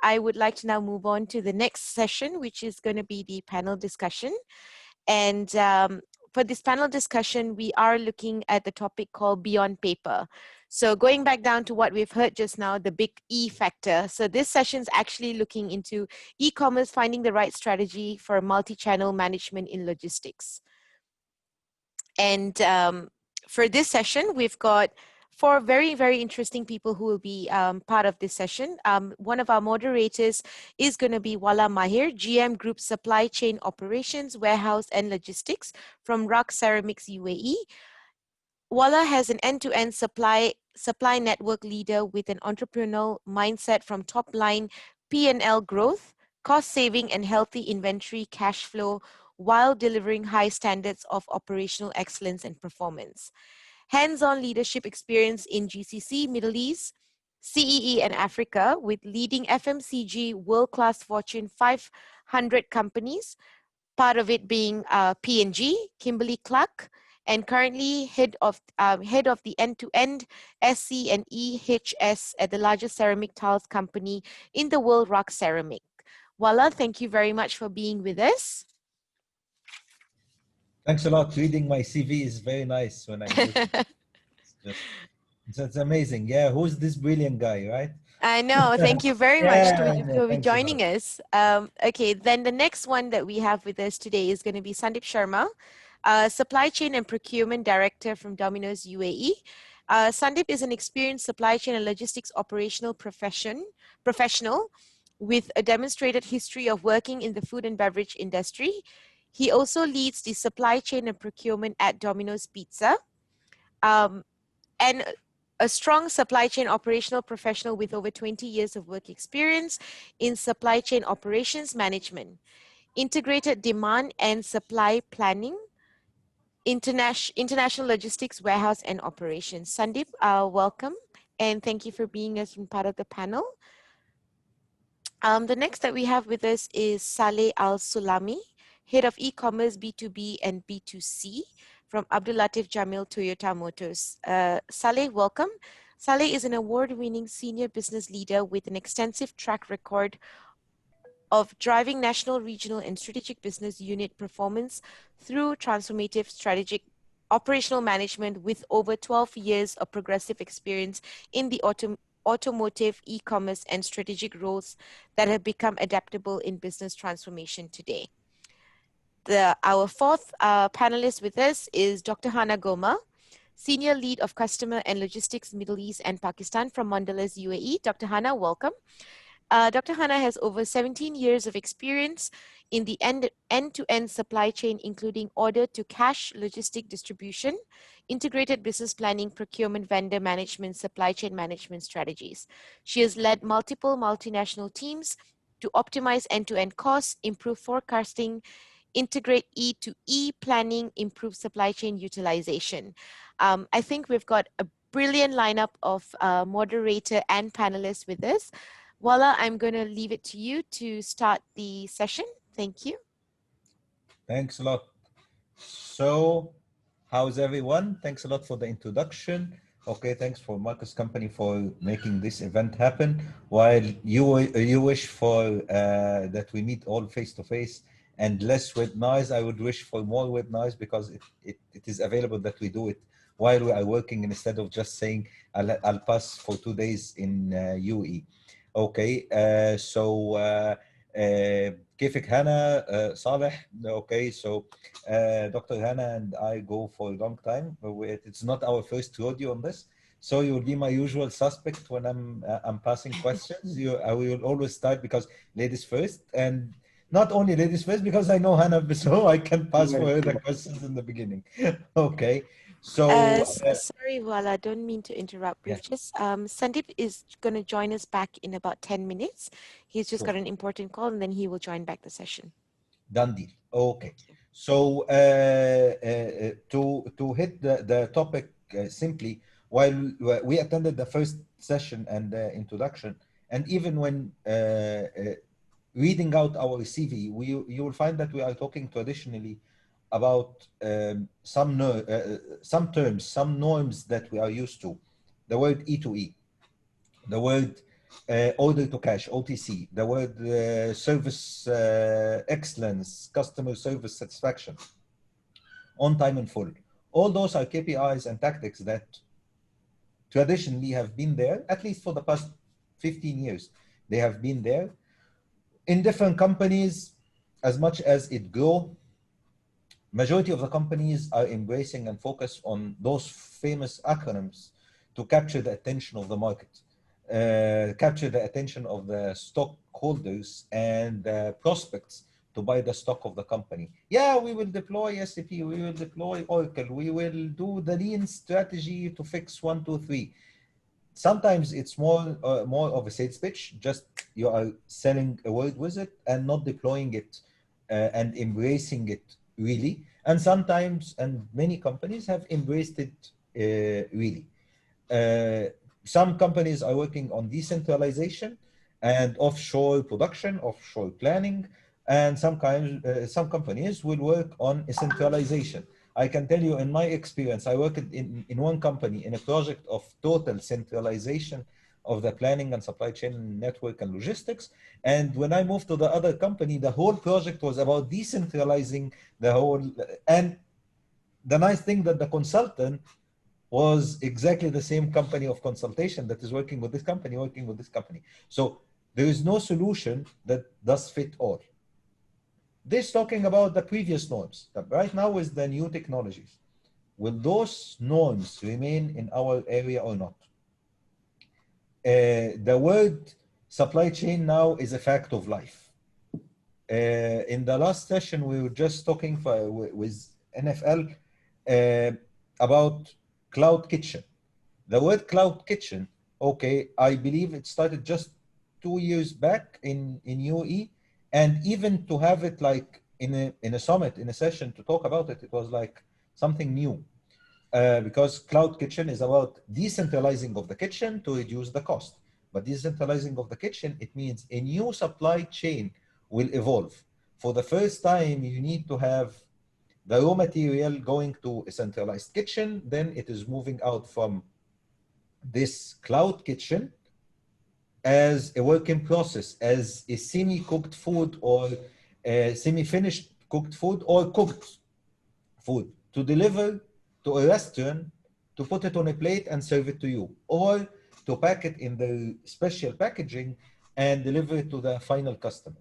I would like to now move on to the next session, which is going to be the panel discussion. And for this panel discussion, we are looking at the topic called Beyond Paper. So going back down to what we've heard just now, the big E factor. So this session is actually looking into e-commerce, finding the right strategy for multi-channel management in logistics. And for this session, we've got four very, very interesting people who will be part of this session. One of our moderators is going to be Wala Mahir, GM Group Supply Chain Operations, Warehouse and Logistics from Rock Ceramics UAE. Wala has an end-to-end supply network leader with an entrepreneurial mindset from top-line P&L growth, cost saving and healthy inventory cash flow while delivering high standards of operational excellence and performance. Hands-on leadership experience in GCC, Middle East, CEE and Africa with leading FMCG world-class Fortune 500 companies, part of it being P&G, Kimberly-Clark, and currently head of the end-to-end SC and EHS at the largest ceramic tiles company in the world, Rock Ceramic. Wala, thank you very much for being with us. Thanks a lot. Reading my CV is very nice when I'm listening. It's amazing. Yeah, who's this brilliant guy, right? I know. Thank you very much for Thanks a joining lot. us. Okay, then the next one that we have with us today is going to be Sandeep Sharma, Supply Chain and Procurement Director from Domino's UAE. Sandeep is an experienced supply chain and logistics operational professional with a demonstrated history of working in the food and beverage industry. He also leads the supply chain and procurement at Domino's Pizza. And a strong supply chain operational professional with over 20 years of work experience in supply chain operations management, integrated demand and supply planning, international logistics, warehouse and operations. Sandeep, welcome and thank you for being as part of the panel. The next that we have with us is Saleh Al-Sulami, Head of E-commerce B2B and B2C from Abdul Latif Jamil Toyota Motors. Saleh, welcome. Saleh is an award-winning senior business leader with an extensive track record of driving national, regional, and strategic business unit performance through transformative strategic operational management with over 12 years of progressive experience in the automotive, e-commerce, and strategic roles that have become adaptable in business transformation today. Our fourth panelist with us is Dr. Hana Goma, Senior Lead of Customer and Logistics Middle East and Pakistan from Mondelez UAE. Dr. Hana, welcome. Dr. Hana has over 17 years of experience in the end-to-end supply chain, including order to cash, logistic distribution, integrated business planning, procurement, vendor management, supply chain management strategies. She has led multiple multinational teams to optimize end-to-end costs, improve forecasting, integrate E2E planning, improve supply chain utilization. I think we've got a brilliant lineup of moderator and panelists with us. Wala, I'm going to leave it to you to start the session. Thank you. Thanks a lot. So, how's everyone? Thanks a lot for the introduction. Okay, thanks for Marcus Company for making this event happen. While you wish for that we meet all face to face and less webinars, I would wish for more webinars because it is available that we do it while we are working instead of just saying I'll pass for 2 days in UAE. Okay, كيفك هنا صالح. Okay, so Dr. Hana and I go for a long time. It's not our first rodeo on this. So you will be my usual suspect when I'm passing questions. I will always start because ladies first, and not only ladies first because I know Hana, so I can pass for her the questions in the beginning. Okay. So sorry, Wala, I don't mean to interrupt. We've just Sandeep is going to join us back in about 10 minutes. He's just got an important call and then he will join back the session. Done deal. Okay. So to hit the topic simply, while we attended the first session and introduction, and even when reading out our CV, you will find that we are talking traditionally about some terms, some norms that we are used to. The word E2E, the word order to cash, OTC, the word service excellence, customer service satisfaction, on time and full. All those are KPIs and tactics that traditionally have been there, at least for the past 15 years. They have been there. In different companies, as much as it grow, majority of the companies are embracing and focus on those famous acronyms to capture the attention of the market, capture the attention of the stockholders and prospects to buy the stock of the company. Yeah, we will deploy SAP, we will deploy Oracle, we will do the lean strategy to fix 1, 2, 3. Sometimes it's more of a sales pitch, just you are selling a word with it and not deploying it and embracing it really. And sometimes, and many companies have embraced it really. Some companies are working on decentralization and offshore production, offshore planning, and some companies will work on centralization. I can tell you in my experience, I worked in one company in a project of total centralization of the planning and supply chain network and logistics. And when I moved to the other company, the whole project was about decentralizing the whole, and the nice thing that the consultant was exactly the same company of consultation that is working with this company, working with this company. So there is no solution that does fit all. This talking about the previous norms, that right now with the new technologies, will those norms remain in our area or not? The word supply chain now is a fact of life. In the last session, we were just talking with NFL about Cloud Kitchen. The word Cloud Kitchen, okay, I believe it started just 2 years back in UAE, and even to have it like in a summit, in a session to talk about it, it was like something new. Because Cloud Kitchen is about decentralizing of the kitchen to reduce the cost. But decentralizing of the kitchen, it means a new supply chain will evolve. For the first time, you need to have the raw material going to a centralized kitchen, then it is moving out from this Cloud Kitchen as a work in process, as a semi-cooked food or a semi-finished cooked food or cooked food to deliver to a restaurant, to put it on a plate and serve it to you, or to pack it in the special packaging and deliver it to the final customer.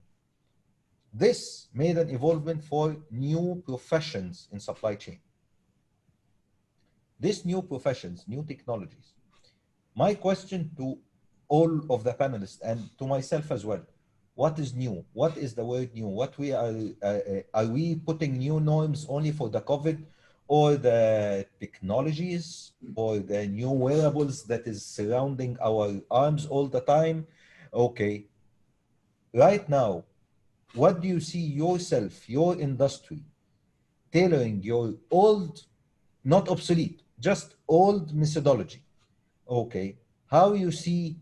This made an evolvement for new professions in supply chain. These new professions, new technologies. My question to all of the panelists and to myself as well, what is new? What is the word new? What are we putting new norms only for the COVID, or the technologies, or the new wearables that is surrounding our arms all the time? Okay, right now, what do you see yourself, your industry, tailoring your old, not obsolete, just old methodology? Okay, how you see,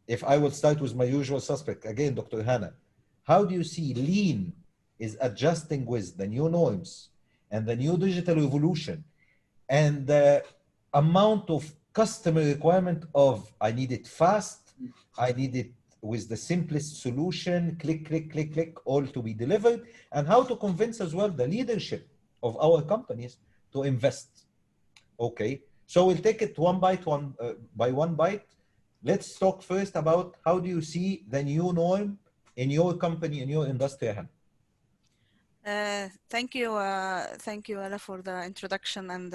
if I will start with my usual suspect, again, Dr. Hannah, how do you see lean is adjusting with the new norms and the new digital revolution and the amount of customer requirement of, I need it fast, I need it with the simplest solution, click, click, click, click, all to be delivered, and how to convince as well the leadership of our companies to invest. Okay, so we'll take it one by one bite. Let's talk first about how do you see the new norm in your company, in your industry? Thank you, Ala, for the introduction and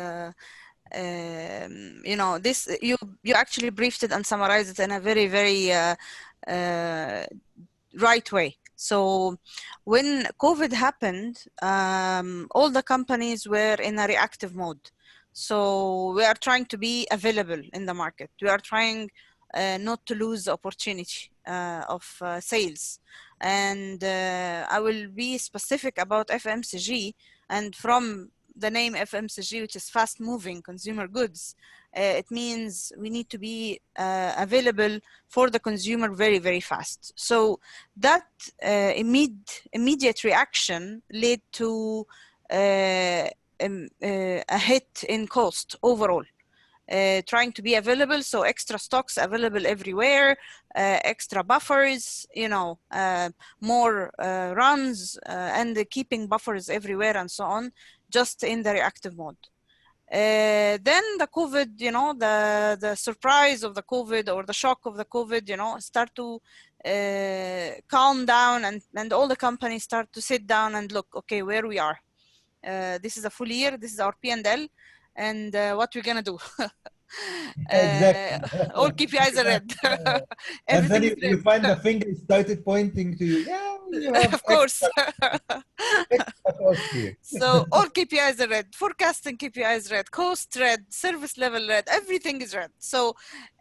you know, this you actually briefed it and summarized it in a very, very right way. So when COVID happened, all the companies were in a reactive mode. So we are trying to be available in the market. We are trying not to lose the opportunity of sales. And I will be specific about FMCG, and from the name FMCG, which is fast moving consumer goods, it means we need to be available for the consumer very, very fast. So that immediate reaction led to a hit in cost overall. trying to be available. So extra stocks available everywhere, extra buffers, you know, more runs, and keeping buffers everywhere and so on, just in the reactive mode. Then the COVID, you know, the surprise of the COVID or the shock of the COVID, you know, start to calm down, and all the companies start to sit down and look, okay, where we are. This is a full year, this is our P&L, and what we're gonna do. Exactly. All KPIs are red. And then Everything is you red. find the finger started pointing to you. Yeah, you have Of course. extra cost here. So all KPIs are red, forecasting KPIs red, cost red, service level red, everything is red. So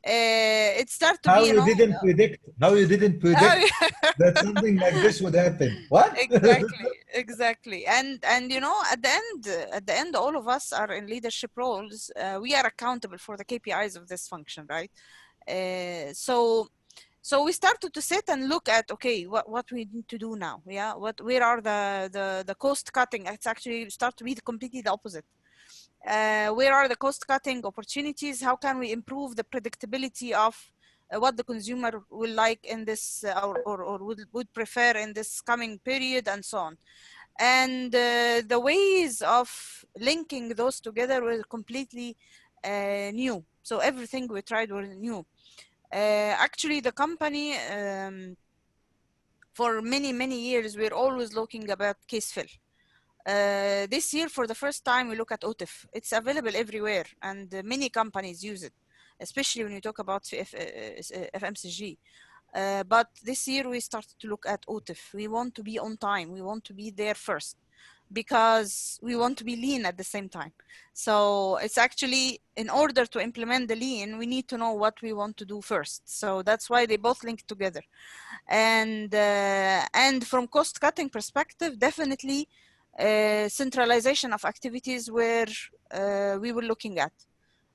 it started to How be, you you know, didn't predict? How you didn't predict that something like this would happen? What? exactly. And you know, at the end, all of us are in leadership roles. We are accountable for the KPIs of this function, right? So we started to sit and look at, okay, what we need to do now. Yeah, where are the cost cutting? It's actually start to be completely the opposite. Where are the cost cutting opportunities? How can we improve the predictability of what the consumer will like in this or would prefer in this coming period, and so on. And the ways of linking those together were completely new. So everything we tried was new. Actually, the company, for many years, we're always looking about case fill. This year, for the first time, we look at OTIF. It's available everywhere, and many companies use it, especially when you talk about FMCG. But this year, we started to look at OTIF. We want to be on time. We want to be there first, because we want to be lean at the same time. So it's actually, in order to implement the lean, we need to know what we want to do first. So that's why they both link together. And from cost cutting perspective, definitely centralization of activities where we were looking at,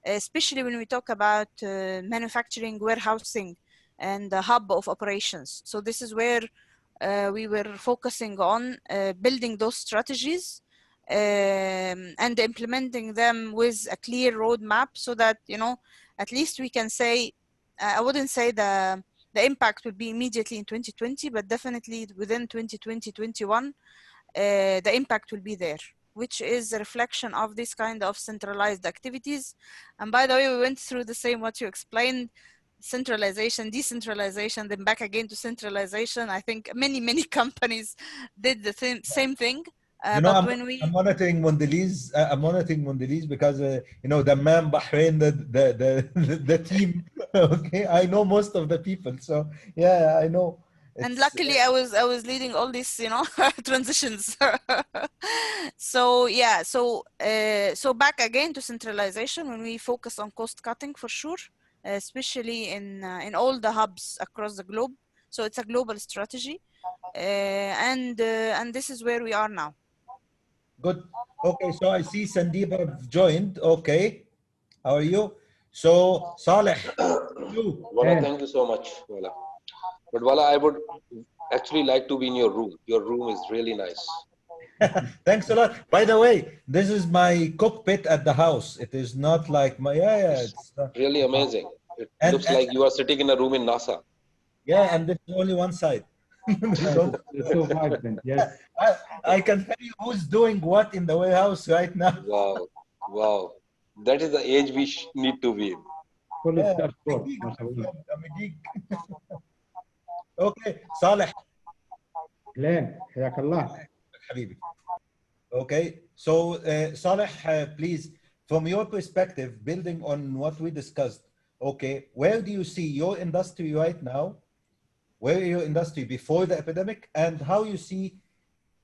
especially when we talk about manufacturing, warehousing, and the hub of operations. So this is where we were focusing on building those strategies and implementing them with a clear roadmap, so that, you know, at least we can say, I wouldn't say the impact would be immediately in 2020, but definitely within 2020-21, the impact will be there, which is a reflection of this kind of centralized activities. And by the way, we went through the same what you explained: centralization, decentralization, then back again to centralization. I think many companies did the same thing. You know, But I'm monitoring Mondelez. I'm monitoring Mondelez because you know, the man Bahrain, the team. Okay, I know most of the people, so yeah, I know. And luckily, I was leading all these, you know, transitions. So yeah, so back again to centralization, when we focus on cost cutting, for sure, especially in all the hubs across the globe. So it's a global strategy, and this is where we are now. Good. Okay, so I see Sandeep have joined. Okay, how are you? So Saleh, Wala, thank you so much, Wala. But Wala, I would actually like to be in your room. Your room is really nice. Thanks a lot. By the way, this is my cockpit at the house. It is not like my It's really amazing. It looks like you are sitting in a room in NASA. Yeah, and there's only one side. It's so vibrant, yes. I can tell you who's doing what in the warehouse right now. Wow, wow. That is the age we need to be in. Full Yeah, dashboard. I'm a geek. Okay, Saleh. Glenn, حياك الله. Habibi. Okay, so Saleh, please, from your perspective, building on what we discussed, okay, where do you see your industry right now? Where your industry before the epidemic, and how you see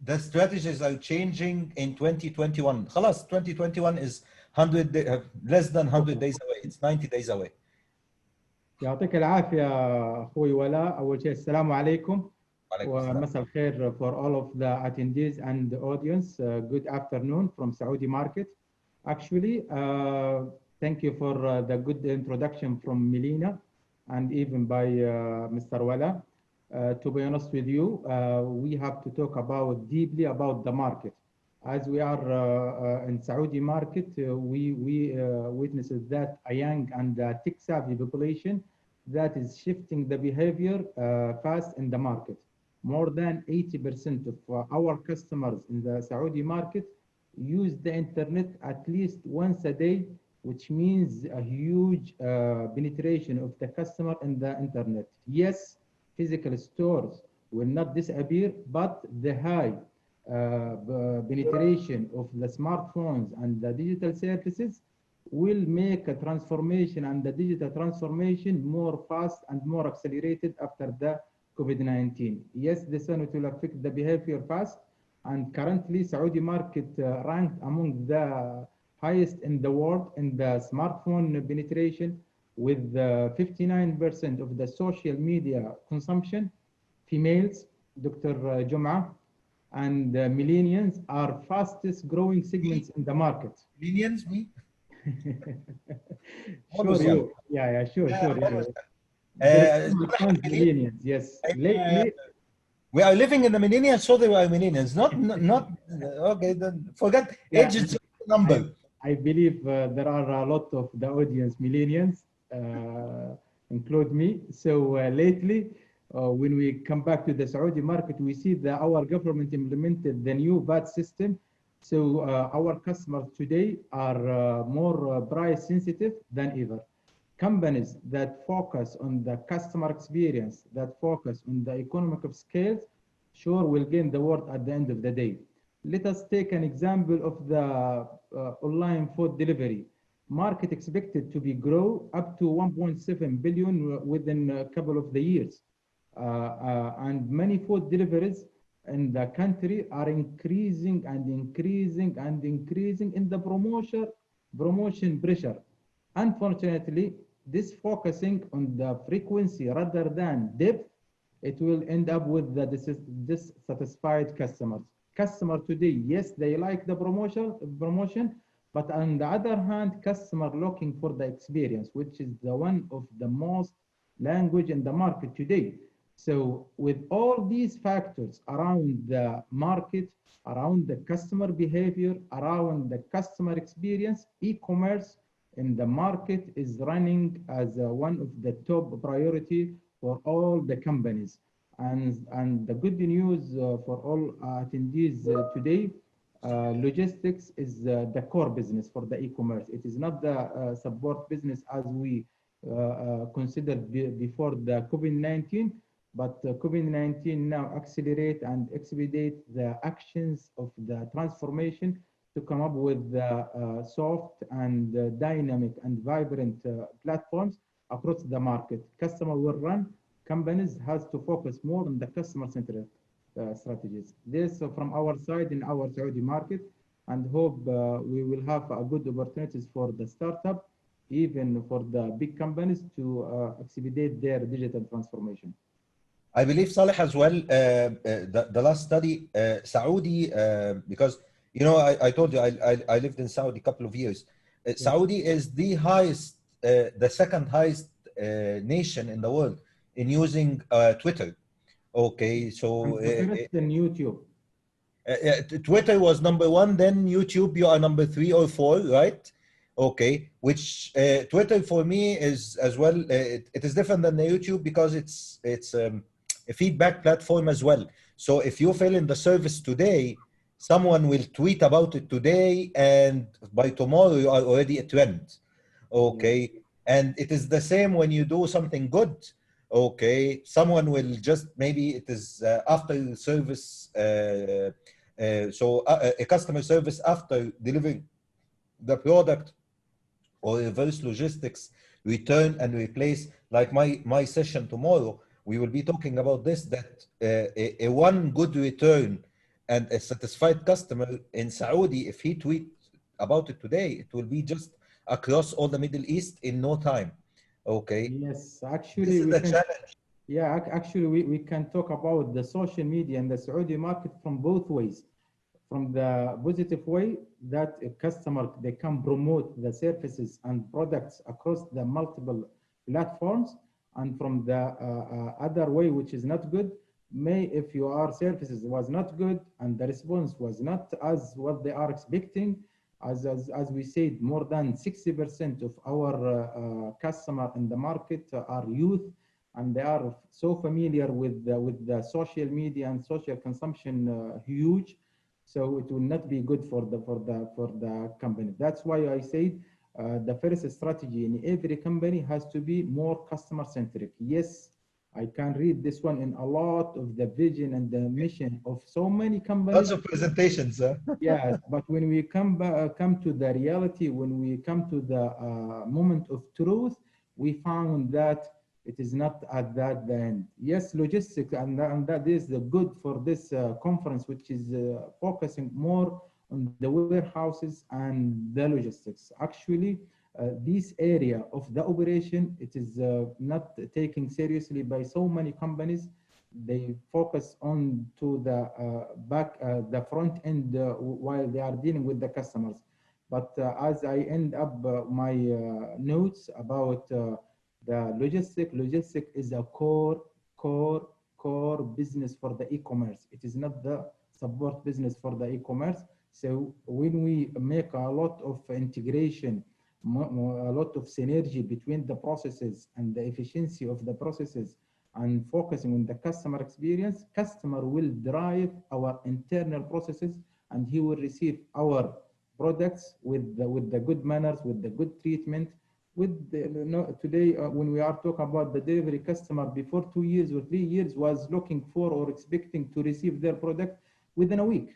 the strategies are changing in 2021? خلاص, 2021 is less than 100 days away. It's 90 days away. يعطيك العافية أخوي ولاء. أول شيء السلام عليكم ومساء الخير for all of the attendees and the audience. Good afternoon from Saudi market. Actually, thank you for the good introduction from Melina and even by Mr. Wala. To be honest with you, we have to talk deeply about the market. As we are in Saudi market, we witnessed that a young and tech-savvy population that is shifting the behavior fast in the market. More than 80% of our customers in the Saudi market use the internet at least once a day, which means a huge penetration of the customer in the internet. Yes, physical stores will not disappear, but the high penetration of the smartphones and the digital services will make a transformation and the digital transformation more fast and more accelerated after the COVID-19. Yes, this one will affect the behavior fast, and currently Saudi market ranked among the highest in the world in the smartphone penetration, with 59% of the social media consumption. Females, Dr. Jum'a, and millennials are fastest growing segments in the market. Millennials, me? Sure, you. Yeah, sure. Millennials, yes. Lately, we are living in the millennials, so they are millennials. Not okay. Then forget age is just a number. I believe there are a lot of the audience millennials, include me. So lately, when we come back to the Saudi market, we see that our government implemented the new VAT system. So our customers today are more price sensitive than ever. Companies that focus on the customer experience, that focus on the economic of scales, sure will gain the world at the end of the day. Let us take an example of the online food delivery. Market expected to be grow up to 1.7 billion within a couple of the years. And many food deliveries in the country are increasing in the promotion pressure. Unfortunately, this focusing on the frequency rather than depth, it will end up with the dissatisfied customers. Customer today, yes, they like the promotion, but on the other hand, customer looking for the experience, which is the one of the most language in the market today. So with all these factors around the market, around the customer behavior, around the customer experience, e-commerce in the market is running as one of the top priority for all the companies. And the good news for all attendees today, logistics is the core business for the e-commerce. It is not the support business as we considered before the COVID-19, but COVID-19 now accelerate and expedite the actions of the transformation to come up with the soft and dynamic and vibrant platforms across the market. Customer will run, companies has to focus more on the customer-centered strategies. This from our side in our Saudi market, and hope we will have good opportunities for the startup, even for the big companies to expedite their digital transformation. I believe Saleh as well, the last study, Saudi, because, you know, I told you I lived in Saudi a couple of years. Saudi is the highest, the second highest nation in the world in using Twitter. Okay, so in YouTube. Twitter was #1, then YouTube, you are #3 or 4, right? Okay, which Twitter for me is as well, it is different than the YouTube because it's a feedback platform as well. So if you fail in the service today, someone will tweet about it today, and by tomorrow you are already a trend. Okay, and it is the same when you do something good. Okay, someone will just, maybe it is after service, so a customer service after delivering the product, or reverse logistics, return and replace. Like my session tomorrow, we will be talking about this, that a one good return and a satisfied customer in Saudi, if he tweets about it today, it will be just across all the Middle East in no time. Okay. Yes, actually, this is the challenge. Yeah, actually, we can talk about the social media and the Saudi market from both ways. From the positive way that a customer, they can promote the services and products across the multiple platforms, and from the other way, which is not good, if your services was not good and the response was not as what they are expecting, as we said, more than 60% of our customer in the market are youth, and they are so familiar with the social media and social consumption huge. So it will not be good for the company. That's why I said the first strategy in every company has to be more customer centric. Yes, I can read this one in a lot of the vision and the mission of so many companies. Lots of presentations. Yes, but when we come to the reality, when we come to the moment of truth, we found that it is not at that the end. Yes, logistics, and that is the good for this conference, which is focusing more on the warehouses and the logistics. Actually, this area of the operation, it is not taken seriously by so many companies. They focus on to the the front end while they are dealing with the customers. But as I end up my notes about the logistic is a core business for the e-commerce. It is not the support business for the e-commerce. So when we make a lot of integration, a lot of synergy between the processes and the efficiency of the processes, and focusing on the customer experience, customer will drive our internal processes, and he will receive our products with the good manners, with the good treatment. With the, today, when we are talking about the delivery, customer before 2 years or 3 years was looking for or expecting to receive their product within a week.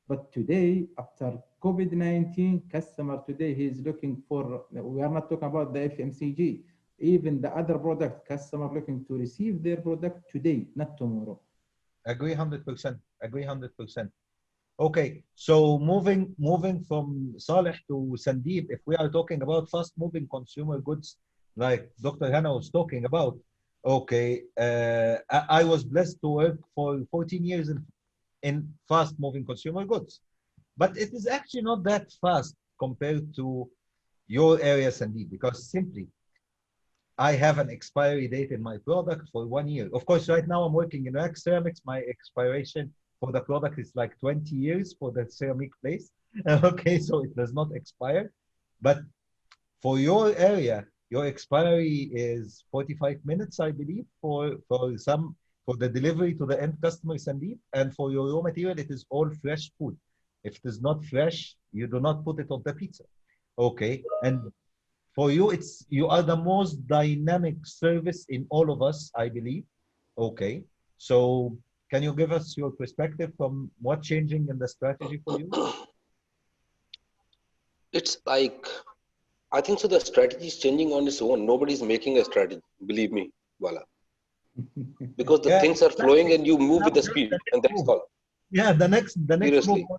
But today, after COVID-19, customer today, he is looking for, we are not talking about the FMCG, even the other product, customer looking to receive their product today, not tomorrow. Agree 100%. Agree 100%. Okay, so moving from Saleh to Sandeep, if we are talking about fast-moving consumer goods, like Dr. Hannah was talking about, okay, I was blessed to work for 14 years in fast-moving consumer goods, but it is actually not that fast compared to your area, Sandeep, because simply I have an expiry date in my product for 1 year. Of course, right now I'm working in wax ceramics. My expiration for the product is like 20 years for the ceramic place. Okay, so it does not expire. But for your area, your expiry is 45 minutes, I believe, for the delivery to the end customer, Sandeep. And for your raw material, it is all fresh food. If it is not fresh, you do not put it on the pizza. Okay, and for you, you are the most dynamic service in all of us, I believe. Okay, so can you give us your perspective from what changing in the strategy for you? It's like, I think so the strategy is changing on its own. Nobody's making a strategy, believe me, Wala. Because the things are flowing and you move with the speed, and that's all. Yeah, the next seriously move.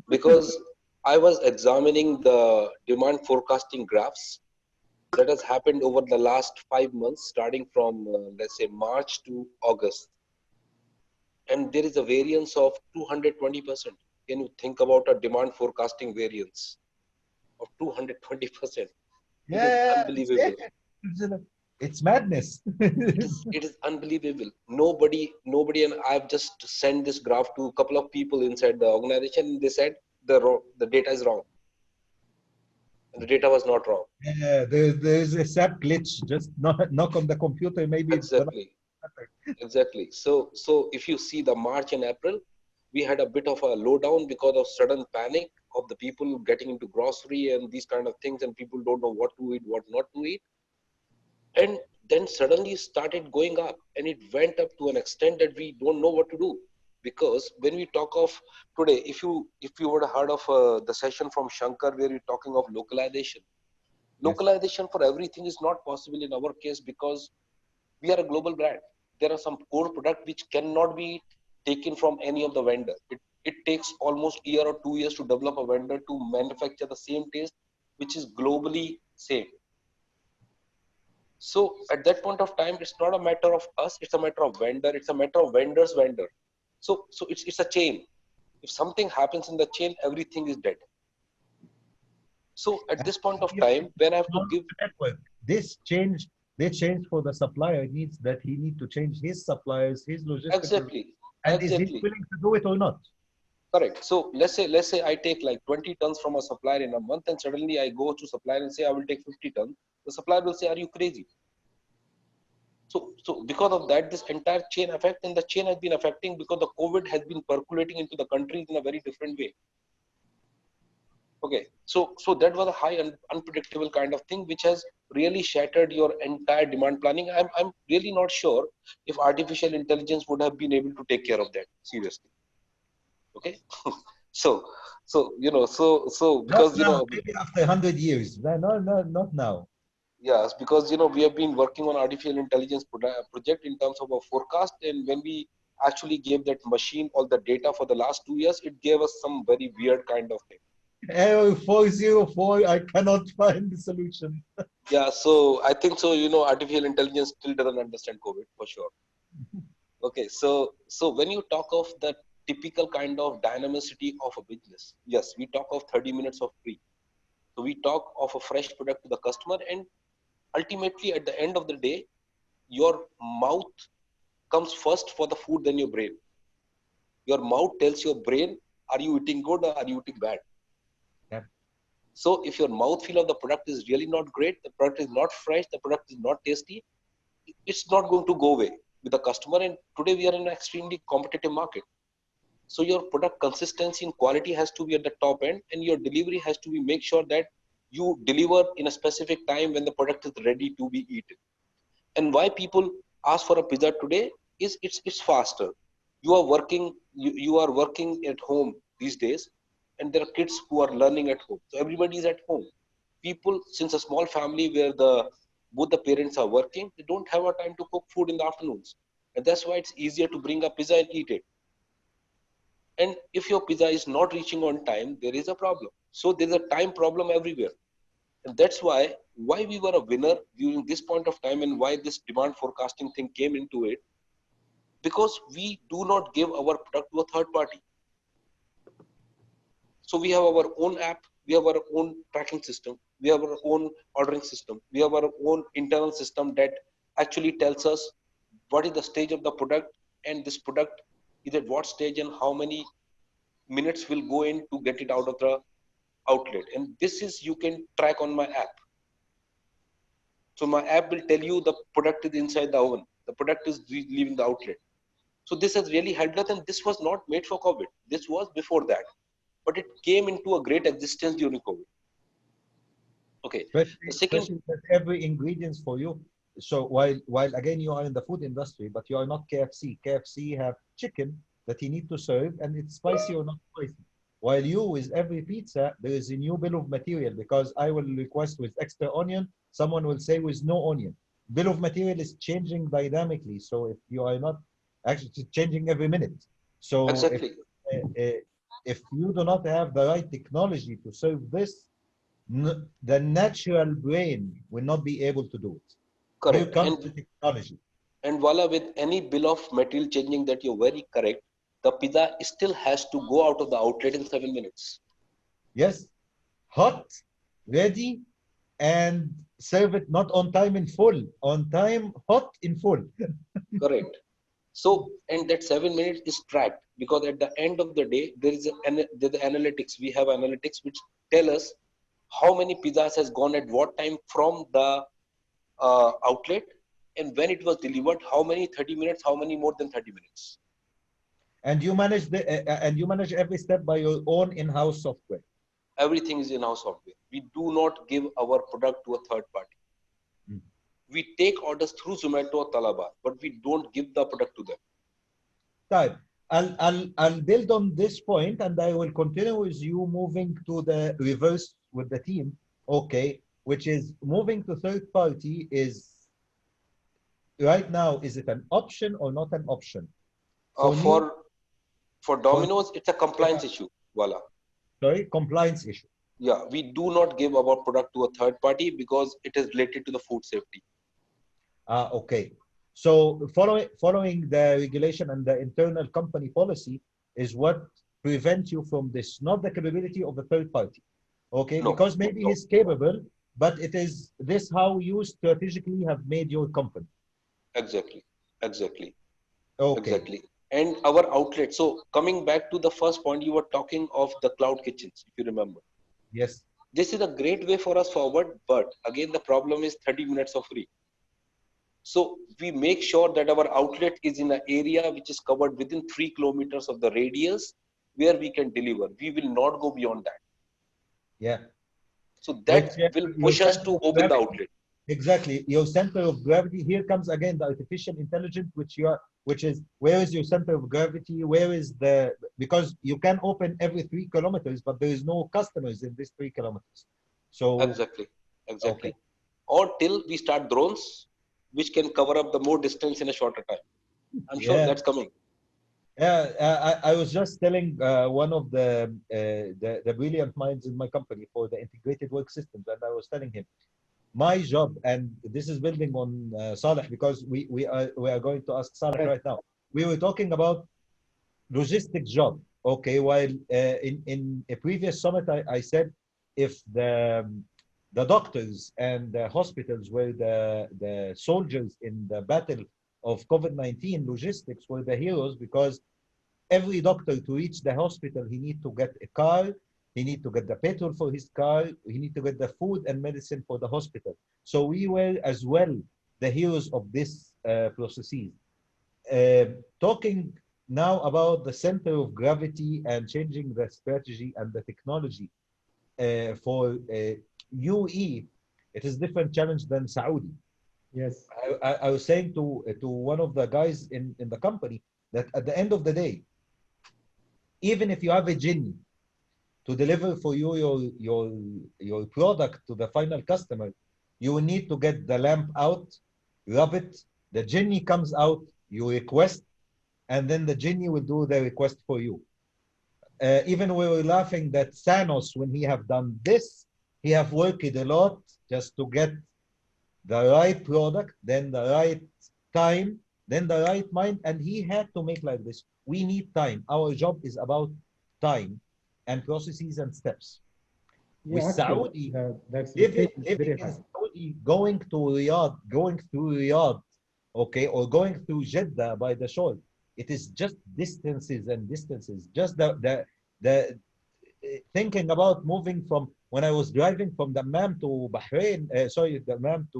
Because I was examining the demand forecasting graphs that has happened over the last 5 months, starting from let's say March to August, and there is a variance of 220%. Can you think about a demand forecasting variance of 220%? Yeah, unbelievable. It's madness. it is unbelievable. Nobody, and I've just sent this graph to a couple of people inside the organization. They said the data is wrong. And the data was not wrong. Yeah, there's a SAP glitch. Just knock on the computer, maybe. Exactly. Exactly. So if you see the March and April, we had a bit of a lowdown because of sudden panic of the people getting into grocery and these kind of things, and people don't know what to eat, what not to eat. And then suddenly started going up, and it went up to an extent that we don't know what to do. Because when we talk of today, if you would have heard of the session from Shankar where we're talking of localization, localization for everything is not possible in our case because we are a global brand. There are some core products which cannot be taken from any of the vendors. It takes almost a year or 2 years to develop a vendor to manufacture the same taste, which is globally same. So at that point of time, it's not a matter of us, it's a matter of vendor, it's a matter of vendor's vendor. So it's a chain. If something happens in the chain, everything is dead. So at this point of time, when I have to give network, this changed They change for the supplier needs that he need to change his suppliers, his logistics. Exactly. And is he Exactly. willing to do it or not? Correct. So let's say I take like 20 tons from a supplier in a month, and suddenly I go to supplier and say I will take 50 tons. The supplier will say, "Are you crazy?" So because of that, this entire chain effect, and the chain has been affecting because the COVID has been percolating into the countries in a very different way. Okay, so that was a high unpredictable kind of thing, which has really shattered your entire demand planning. I'm really not sure if artificial intelligence would have been able to take care of that seriously. Okay, so because Not now, maybe after 100 years. No, not now. yes, because we have been working on artificial intelligence project in terms of a forecast, and when we actually gave that machine all the data for the last 2 years, it gave us some very weird kind of thing. Error 404, I cannot find the solution. Yeah, so I think so. Artificial intelligence still doesn't understand COVID for sure. Okay, so when you talk of the typical kind of dynamicity of a business, yes, we talk of 30 minutes of free. So we talk of a fresh product to the customer, and ultimately at the end of the day, your mouth comes first for the food than your brain. Your mouth tells your brain, are you eating good or are you eating bad? Yeah. So if your mouth feel of the product is really not great, the product is not fresh, the product is not tasty, it's not going to go away with the customer. And today we are in an extremely competitive market. So your product consistency and quality has to be at the top end, and your delivery has to be make sure that you deliver in a specific time when the product is ready to be eaten. And why people ask for a pizza today is it's faster. You are working at home these days, and there are kids who are learning at home. So everybody is at home. People, since a small family where both the parents are working, they don't have a time to cook food in the afternoons, and that's why it's easier to bring a pizza and eat it. And if your pizza is not reaching on time, there is a problem. So there's a time problem everywhere. And that's why we were a winner during this point of time, and why this demand forecasting thing came into it, because we do not give our product to a third party. So we have our own app, we have our own tracking system, we have our own ordering system, we have our own internal system that actually tells us what is the stage of the product, and this product is at what stage and how many minutes will go in to get it out of the outlet. And this is you can track on my app. So my app will tell you the product is inside the oven, the product is leaving the outlet. So this has really helped us, and this was not made for COVID. This was before that, but it came into a great existence during COVID. Okay. Especially that every ingredients for you. So while again you are in the food industry, but you are not KFC. KFC have chicken that you need to serve, and it's spicy or not spicy. While you, with every pizza, there is a new bill of material, because I will request with extra onion, someone will say with no onion. Bill of material is changing dynamically. So if you are not actually changing every minute. So exactly. if you do not have the right technology to serve this, the natural brain will not be able to do it. Correct. Here comes the technology. And voila, with any bill of material changing, that you're very correct, the pizza still has to go out of the outlet in 7 minutes. Yes, hot, ready, and serve it not on time in full, on time, hot in full. Correct. So, and that 7 minutes is tracked, because at the end of the day, there is the analytics. We have analytics which tell us how many pizzas has gone at what time from the outlet, and when it was delivered, how many 30 minutes, how many more than 30 minutes. And you manage every step by your own in-house software. Everything is in-house software. We do not give our product to a third party. We take orders through Zomato or Talabar, but we don't give the product to them. Right. I'll build on this point, and I will continue with you moving to the reverse with the team. Okay, which is moving to third party is right now, is it an option or not an option? For Domino's, it's a compliance issue. Voila. Sorry, compliance issue. Yeah, we do not give our product to a third party because it is related to the food safety. Okay. So following the regulation and the internal company policy is what prevents you from this, not the capability of the third party. Okay, because maybe he's capable, but it is this how you strategically have made your company. Exactly. Exactly. Okay. Exactly. And our outlet. So coming back to the first point, you were talking of the cloud kitchens, if you remember. Yes. This is a great way for us forward, but again, the problem is 30 minutes of free. So we make sure that our outlet is in an area which is covered within 3 kilometers of the radius where we can deliver. We will not go beyond that. Yeah. So that will Your push us center to of open the gravity, outlet. exactly. Your center of gravity. Here comes again the artificial intelligence, which is where is your center of gravity? Where is the, because you can open every 3 kilometers, but there is no customers in these 3 kilometers. So Exactly. Exactly. okay. Or till we start drones, which can cover up the more distance in a shorter time. I'm sure Yeah. that's coming. Yeah, I was just telling one of the brilliant minds in my company for the integrated work systems, and I was telling him my job, and this is building on Saleh, because we are going to ask Saleh right now. We were talking about logistics job. Okay, while in a previous summit, I said if the doctors and the hospitals were the soldiers in the battle of COVID-19, logistics were the heroes, because every doctor to reach the hospital, he need to get a car, he need to get the petrol for his car, he need to get the food and medicine for the hospital. So we were as well the heroes of this processes. Talking now about the center of gravity and changing the strategy and the technology for UAE, it is different challenge than Saudi. Yes. I was saying to one of the guys in the company that at the end of the day, even if you have a genie to deliver for you your product to the final customer, you will need to get the lamp out, rub it, the genie comes out, you request, and then the genie will do the request for you. Even we were laughing that Thanos, when he have done this, he have worked a lot just to get the right product, then the right time, then the right mind, and he had to make like this. We need time. Our job is about time and processes and steps. With Yeah, actually, Saudi, the living, expectation is living very in high. Saudi, going through Riyadh, okay, or going through Jeddah by the shore, it is just distances and distances. Just the thinking about moving from when I was driving from Dammam to Bahrain, Dammam to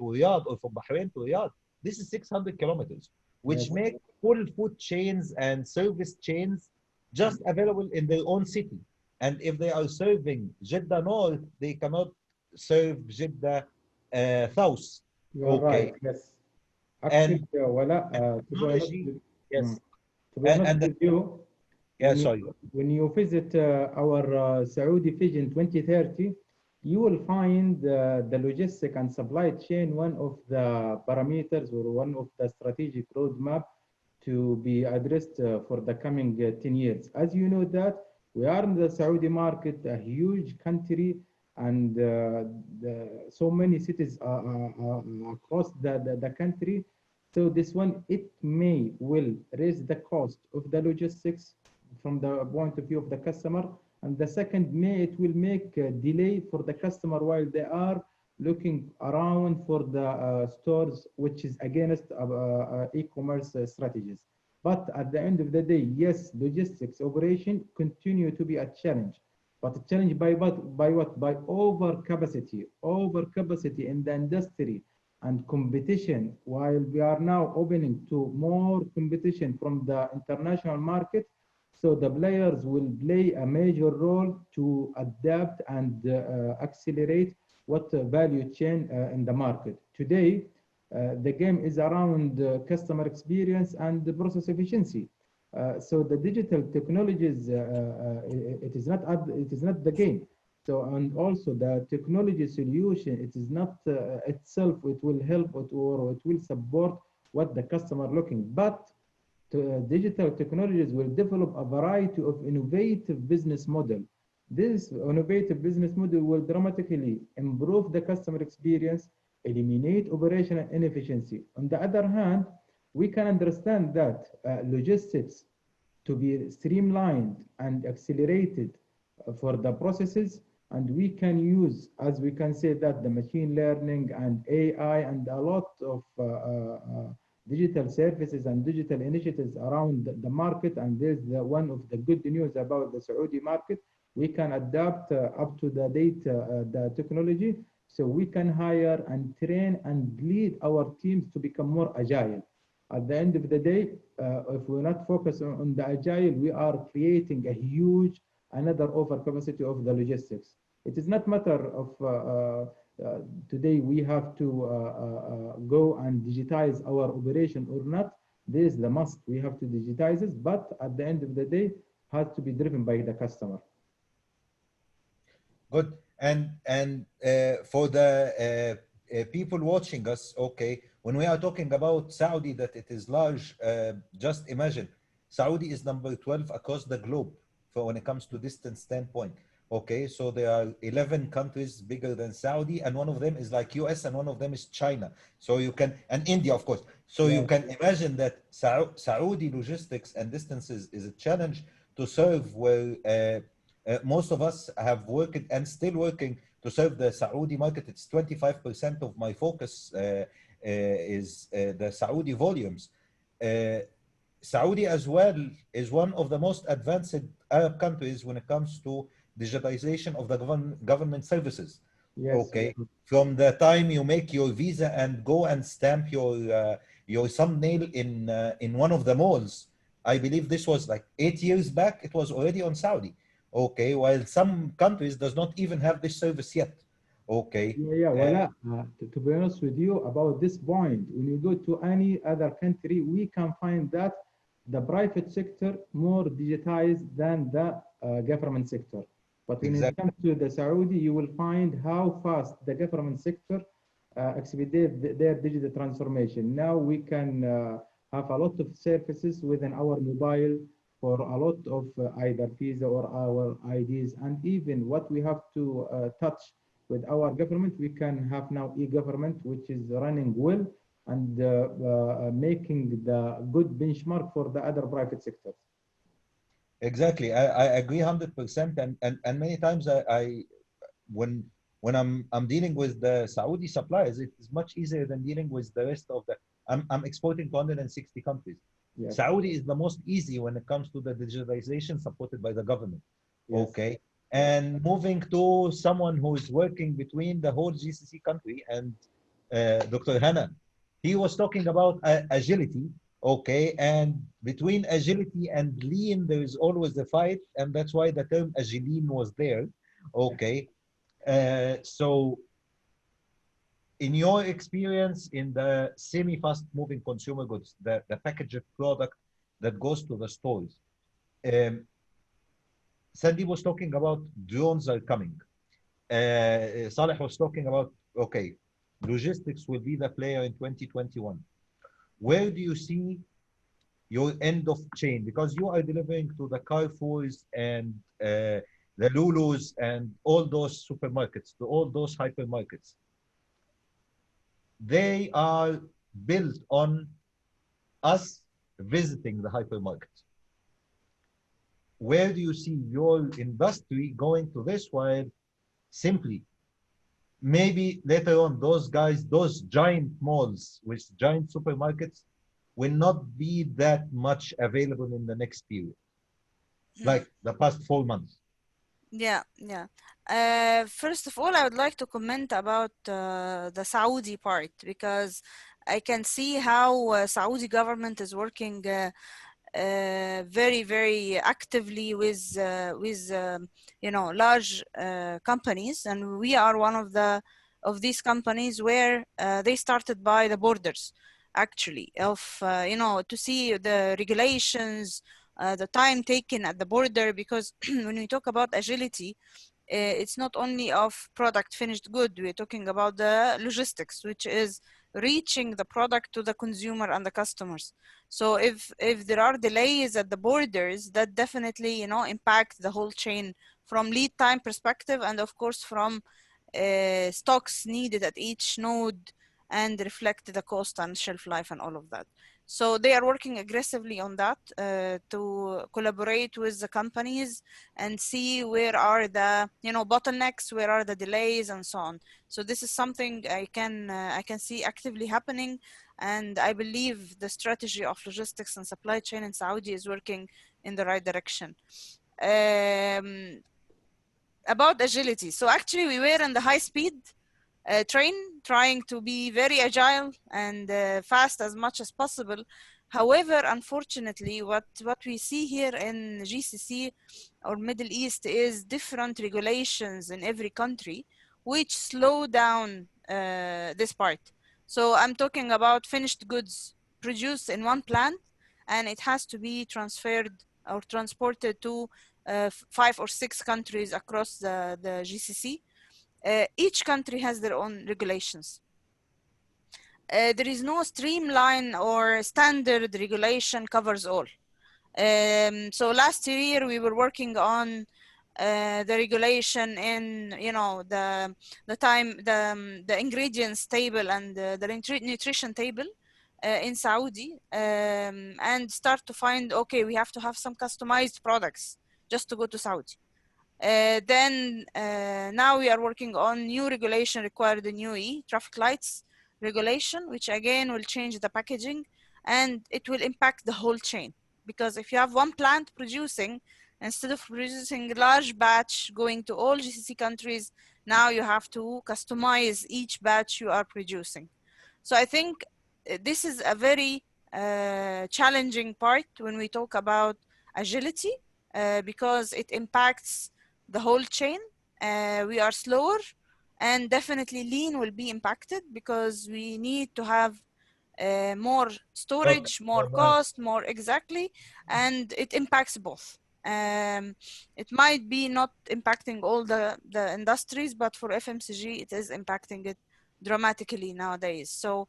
Riyadh, or from Bahrain to Riyadh. This is 600 kilometers, which Yes. make full food chains and service chains just available in their own city. And if they are serving Jeddah North, they cannot serve Jeddah South. You are right. Okay, Yes. and Actually, Wala, technology, yes, to be honest and with you, yeah, when you sorry. when you visit our Saudi Vision 2030, you will find the logistic and supply chain one of the parameters or one of the strategic roadmap to be addressed for the coming 10 years. As you know that we are in the Saudi market, a huge country, and so many cities across the country. So this one, it may will raise the cost of the logistics from the point of view of the customer. And the second, may it will make a delay for the customer while they are looking around for the stores, which is against e-commerce strategies. But at the end of the day, yes, logistics operation continue to be a challenge. But a challenge by what? By what? By overcapacity in the industry and competition. While we are now opening to more competition from the international market, so the players will play a major role to adapt and accelerate what value chain in the market. Today, the game is around customer experience and the process efficiency. So the digital technologies, it is not the game. So, and also the technology solution, it is not itself, it will help or it will support what the customer looking, but digital technologies will develop a variety of innovative business model. This innovative business model will dramatically improve the customer experience, eliminate operational inefficiency. On the other hand, we can understand that logistics to be streamlined and accelerated for the processes, And we can use, as we can say, that the machine learning and AI and a lot of digital services and digital initiatives around the market. And there's one of the good news about the Saudi market. We can adapt up to the date the technology, so we can hire and train and lead our teams to become more agile. At the end of the day, if we're not focused on the agile, we are creating a huge another overcapacity of the logistics. It is not matter of today we have to go and digitize our operation or not. This is the must. We have to digitize it, but at the end of the day, has to be driven by the customer. Good. And for the people watching us, okay, when we are talking about Saudi, that it is large, just imagine, Saudi is number 12 across the globe for when it comes to distance standpoint. Okay, so there are 11 countries bigger than Saudi, and one of them is like US, and one of them is China. So you can, and India, of course. So you can imagine that Saudi logistics and distances is a challenge to serve, where most of us have worked and still working to serve the Saudi market. It's 25% of my focus is the Saudi volumes. Saudi as well is one of the most advanced Arab countries when it comes to digitization of the government services. Yes. Okay, from the time you make your visa and go and stamp your thumbnail in one of the malls, I believe this was like 8 years back, it was already on Saudi. Okay, while some countries does not even have this service yet. Okay. Yeah, well, to be honest with you about this point, when you go to any other country, we can find that the private sector more digitized than the government sector. But when it comes to the Saudi, you will find how fast the government sector expedite their digital transformation. Now we can have a lot of services within our mobile for a lot of either visa or our IDs, and even what we have to touch with our government, we can have now e-government, which is running well and making the good benchmark for the other private sectors. Exactly, I agree 100%, and many times when I'm dealing with the Saudi suppliers, it is much easier than dealing with the rest of the. I'm exporting to 160 countries. Yes. Saudi is the most easy when it comes to the digitalization supported by the government. Yes. Okay, and moving to someone who is working between the whole GCC country and Dr. Hannah, he was talking about agility. Okay, and between agility and lean, there is always a fight, and that's why the term agiline was there. Okay, so in your experience in the semi-fast moving consumer goods, the packaged product that goes to the stores, Sandy was talking about drones are coming. Saleh was talking about, okay, logistics will be the player in 2021. Where do you see your end of chain? Because you are delivering to the Carrefours and the Lulus and all those supermarkets, to all those hypermarkets. They are built on us visiting the hypermarkets. Where do you see your industry going to this, while simply maybe later on those guys, those giant malls with giant supermarkets will not be that much available in the next period, like the past 4 months? Yeah. First of all, I would like to comment about the Saudi part, because I can see how Saudi government is working very, very actively with large companies, and we are one of these companies where they started by the borders, actually, of to see the regulations, the time taken at the border, because when we talk about agility, it's not only of product finished good, we're talking about the logistics, which is reaching the product to the consumer and the customers. So if there are delays at the borders, that definitely impact the whole chain from lead time perspective, and of course from stocks needed at each node, and reflect the cost and shelf life and all of that. So they are working aggressively on that to collaborate with the companies and see where are the bottlenecks, where are the delays, and so on. So this is something I can see actively happening, and I believe the strategy of logistics and supply chain in Saudi is working in the right direction. About agility, so actually we were in the high speed train, trying to be very agile and fast as much as possible. However, unfortunately, what we see here in GCC or Middle East is different regulations in every country, which slow down this part. So I'm talking about finished goods produced in one plant, and it has to be transferred or transported to 5 or 6 countries across the GCC. Each country has their own regulations. There is no streamline or standard regulation covers all. So last year we were working on the regulation in the ingredients table and the nutrition table in Saudi, and start to find, okay, we have to have some customized products just to go to Saudi. Then now we are working on new regulation required in UAE, traffic lights regulation, which again will change the packaging, and it will impact the whole chain. Because if you have one plant producing, instead of producing a large batch going to all GCC countries, now you have to customize each batch you are producing. So I think this is a very challenging part when we talk about agility, because it impacts the whole chain. We are slower, and definitely lean will be impacted because we need to have more storage, more cost, more exactly, and it impacts both. It might be not impacting all the industries, but for FMCG, it is impacting it dramatically nowadays. So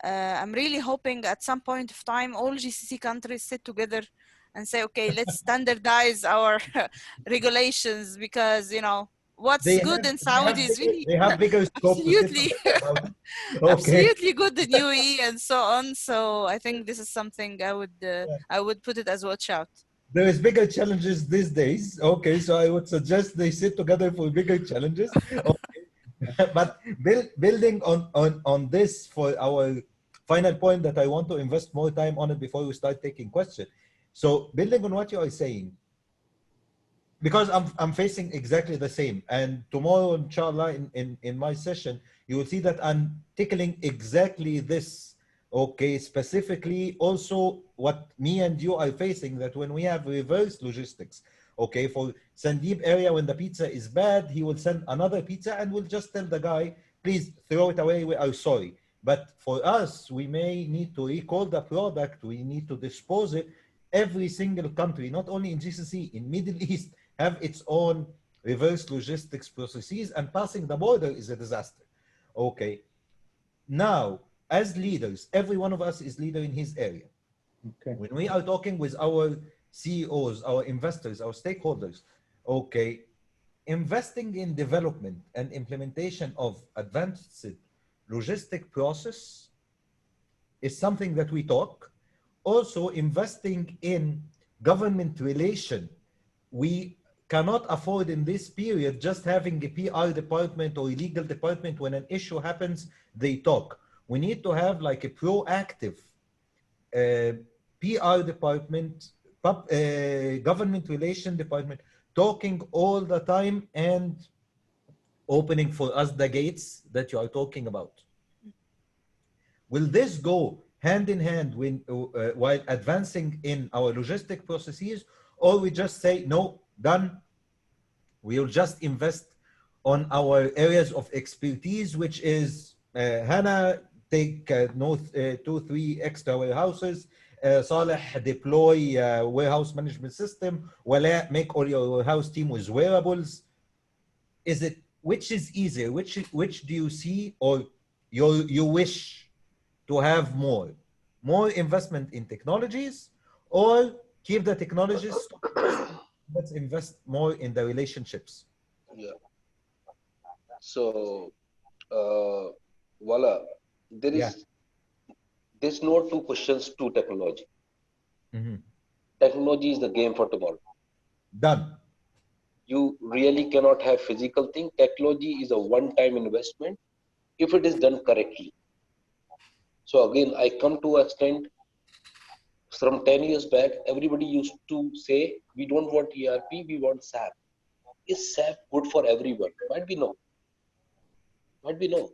I'm really hoping at some point of time, all GCC countries sit together and say, okay, let's standardize our regulations, because, what's good in Saudi is really they have bigger scope absolutely, okay. absolutely good in UAE and so on. So I think this is something I would put it as watch out. There is bigger challenges these days. Okay, so I would suggest they sit together for bigger challenges. Okay. But building on this, for our final point that I want to invest more time on it before we start taking questions. So building on what you are saying, because I'm facing exactly the same, and tomorrow, inshallah, in my session, you will see that I'm tickling exactly this. Okay, specifically also what me and you are facing, that when we have reverse logistics, okay, for Sandeep area, when the pizza is bad, he will send another pizza and we'll just tell the guy, please throw it away, we are sorry. But for us, we may need to recall the product, we need to dispose it. Every single country, not only in GCC, in Middle East, have its own reverse logistics processes, and passing the border is a disaster. Okay, now, as leaders, every one of us is leader in his area. Okay. When we are talking with our CEOs, our investors, our stakeholders, okay, investing in development and implementation of advanced logistic process is something that we talk. Also, investing in government relation. We cannot afford in this period just having a PR department or a legal department. When an issue happens, they talk. We need to have like a proactive PR department, government relation department, talking all the time and opening for us the gates that you are talking about. Will this go hand in hand when, while advancing in our logistic processes, or we just say, no, done, we'll just invest on our areas of expertise, which is Hannah, take 2-3 extra warehouses, Saleh, deploy warehouse management system, Wala, make all your warehouse team with wearables. Is it, which is easier? Which do you see, or you wish to have more investment in technologies, or keep the technologies? Let's invest more in the relationships. Yeah. So, Wala, there is there's no two questions to technology. Mm-hmm. Technology is the game for tomorrow. Done. You really cannot have physical thing. Technology is a one-time investment if it is done correctly. So again, I come to extent from 10 years back, everybody used to say, we don't want ERP, we want SAP. Is SAP good for everyone? Might be no. Might be no.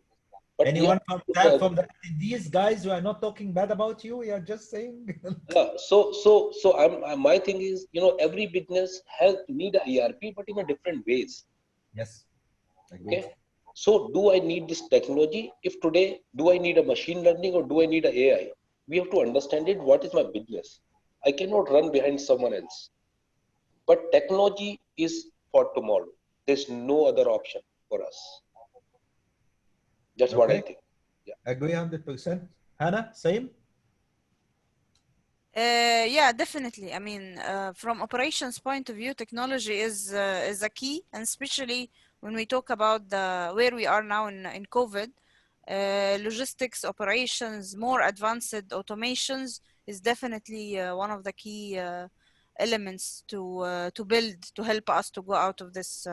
But Anyone ERP from these guys who are not talking bad about you? We are just saying. yeah. So my thing is, every business has need a ERP, but in a different ways. Yes. Okay. So do I need this technology? If today, do I need a machine learning or do I need a AI? We have to understand it. What is my business? I cannot run behind someone else. But technology is for tomorrow. There's no other option for us. That's what I think. Yeah. Agree 100%. Hannah, same? Yeah, definitely. I mean, from operations point of view, technology is a key, and especially when we talk about where we are now in COVID, logistics operations, more advanced automations is definitely one of the key elements to build to help us to go out of this